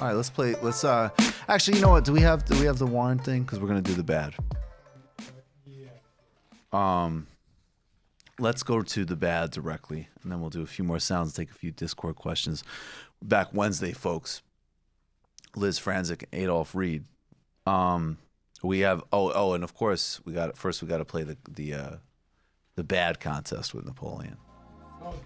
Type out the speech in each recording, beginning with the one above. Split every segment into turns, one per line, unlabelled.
All right, let's play. Let's actually, you know what? Do we have the Warren thing? Because we're gonna do the bad. Let's go to the bad directly, and then we'll do a few more sounds, take a few Discord questions. Back Wednesday, folks. Liz Franzik, Adolph Reed. We have and of course we got to play the bad contest with Napoleon. Oh, okay.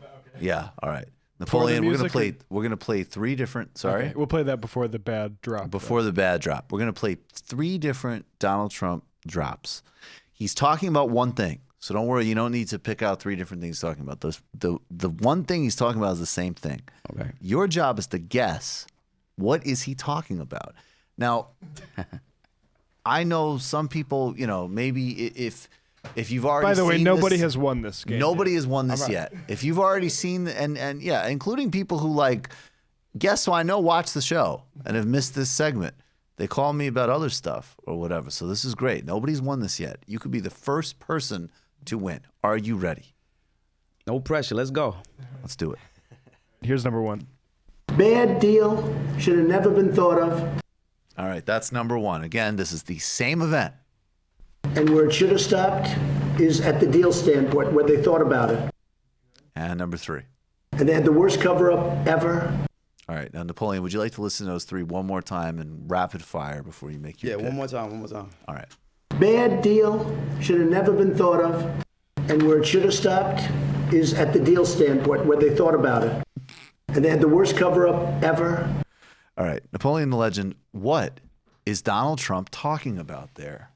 Yeah, all right. Napoleon, we're gonna play three different. Sorry,
okay, we'll play that before the bad drop.
Before the bad drop, we're gonna play three different Donald Trump drops. He's talking about one thing, so don't worry. You don't need to pick out three different things he's talking about. The one thing he's talking about is the same thing.
Okay.
Your job is to guess what is he talking about. Now, I know some people. You know, maybe if you've already
By the way,
seen
nobody
this,
has won this game.
Nobody has won this yet. If you've already seen, and yeah, including people who like, guess who I know watch the show and have missed this segment. They call me about other stuff or whatever. So this is great. Nobody's won this yet. You could be the first person to win. Are you ready?
No pressure. Let's go.
Let's do it.
Here's number one.
Bad deal. Should have never been thought of.
All right, that's number one. Again, this is the same event.
And where it should have stopped is at the deal standpoint, where they thought about it.
And number three.
And they had the worst cover-up ever.
All right, now Napoleon, would you like to listen to those three one more time and rapid fire before you make your pick?
One more time.
All right.
Bad deal. Should have never been thought of. And where it should have stopped is at the deal standpoint, where they thought about it. And they had the worst cover-up ever.
All right, Napoleon the Legend, what is Donald Trump talking about there?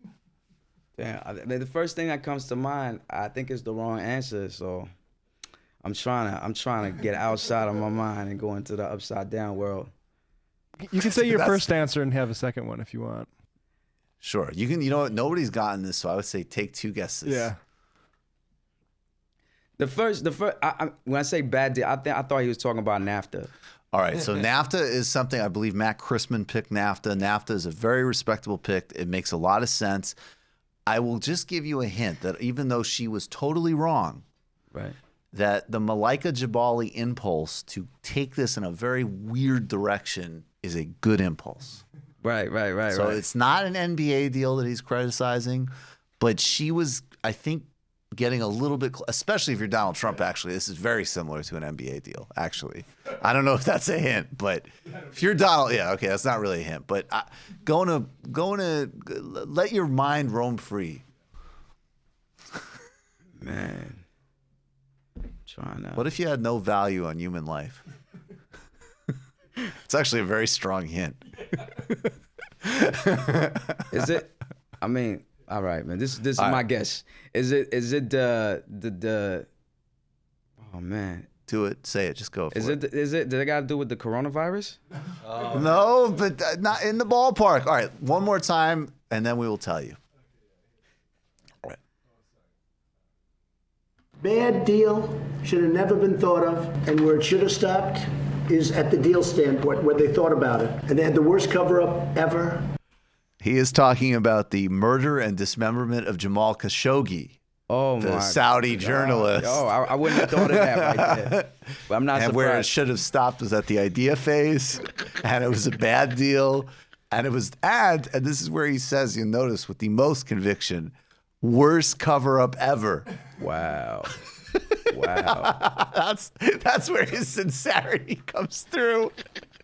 Damn, the first thing that comes to mind, I think, is the wrong answer. So I'm trying to get outside of my mind and go into the upside down world.
You can say your first answer and have a second one if you want.
Sure, you can. You know what? Nobody's gotten this, so I would say take two guesses.
Yeah.
The first. When I say bad deal, I thought he was talking about NAFTA.
All right, so NAFTA is something I believe Matt Christman picked. NAFTA is a very respectable pick. It makes a lot of sense. I will just give you a hint that even though she was totally wrong,
right,
that the Malaika Jabali impulse to take this in a very weird direction is a good impulse.
Right.
So it's not an NBA deal that he's criticizing, but she was, I think, getting a little bit, especially if you're Donald Trump, actually. This is very similar to an NBA deal, actually. I don't know if that's a hint, but if you're Donald, yeah, okay, that's not really a hint. But going to let your mind roam free.
Man. Trying to.
What if you had no value on human life? It's actually a very strong hint.
Is it? I mean, all right, man. This is my guess. Is it the oh man.
Do it. Say it. Just go for it.
Is it? Did it got to do with the coronavirus?
No, but not in the ballpark. All right, one more time, and then we will tell you. All right.
Bad deal. Should have never been thought of. And where it should have stopped is at the deal standpoint, where they thought about it. And they had the worst cover-up ever.
He is talking about the murder and dismemberment of Jamal Khashoggi, the Saudi journalist.
Oh, I wouldn't have thought of that right there. But I'm not surprised.
And where it should have stopped was at the idea phase, and it was a bad deal. And it was, and this is where he says, you'll notice with the most conviction, worst cover-up ever.
Wow. Wow.
That's where his sincerity comes through.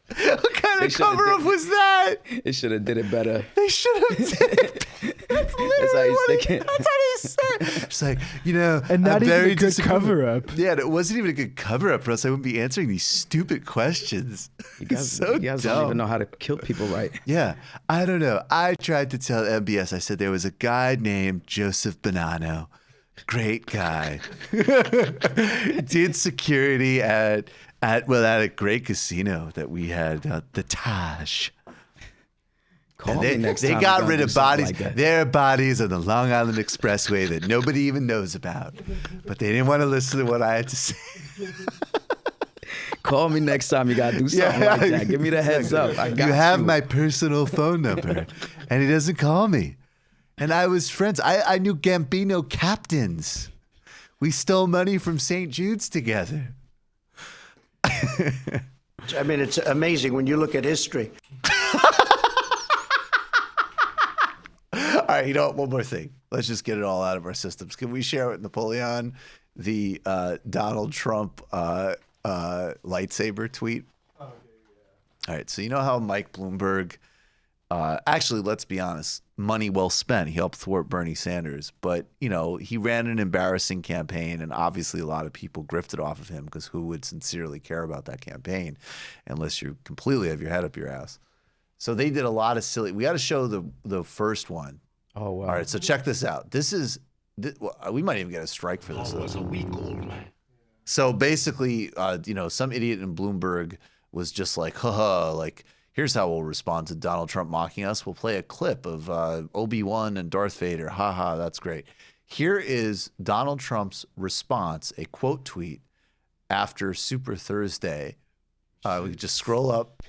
What kind of cover-up was that?
They should have did it better.
They should have did it. That's literally that's how he said. It's like, you know,
and not
I'm
even
very
a good cover-up.
Yeah, it wasn't even a good cover-up, or else I wouldn't be answering these stupid questions.
You guys,
so
you guys
dumb.
don't even know how to kill people right.
Yeah, I don't know. I tried to tell MBS, I said there was a guy named Joseph Bonanno. Great guy. Did security at a great casino that we had, the Taj.
Call me next time
they got
you're
rid
gonna
of
do something
bodies.
like that.
There are bodies on the Long Island Expressway that nobody even knows about. But they didn't want to listen to what I had to say.
Call me next time you got to do something like that. Give me the heads up.
You have my personal phone number. And he doesn't call me. And I was friends. I knew Gambino captains. We stole money from St. Jude's together.
I mean, it's amazing when you look at history.
right, you know what? One more thing. Let's just get it all out of our systems. Can we share with Napoleon the Donald Trump lightsaber tweet? Oh, yeah. All right, so you know how Mike Bloomberg, actually, let's be honest, money well spent. He helped thwart Bernie Sanders, but you know he ran an embarrassing campaign, and obviously a lot of people grifted off of him because who would sincerely care about that campaign unless you completely have your head up your ass? So they did a lot of silly. We got to show the first one.
Oh wow!
All right, so check this out. We might even get a strike for this.
Was a weak old man.
So basically, some idiot in Bloomberg was just like, haha, like, here's how we'll respond to Donald Trump mocking us. We'll play a clip of Obi-Wan and Darth Vader. Haha, that's great. Here is Donald Trump's response, a quote tweet after Super Thursday. We could just scroll up.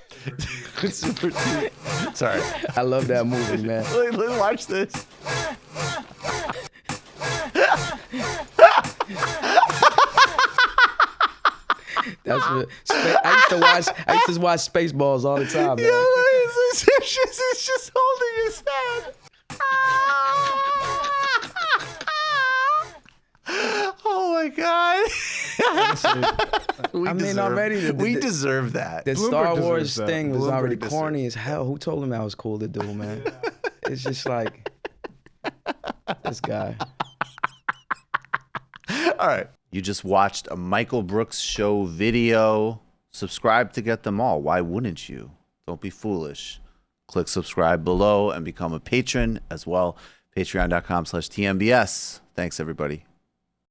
Super tweet. Sorry.
I love that movie, man.
Watch this.
That's what I used to watch Spaceballs all the time, man.
Yeah, it's just holding his head. Oh my God. We deserve that.
The
Bloomberg
Star Wars
deserves that.
thing was
Bloomberg
already
deserves
corny as hell. Who told him that was cool to do, man? It's just like this guy.
All right. You just watched a Michael Brooks show video. Subscribe to get them all. Why wouldn't you? Don't be foolish. Click subscribe below and become a patron as well. Patreon.com/TMBS. Thanks, everybody.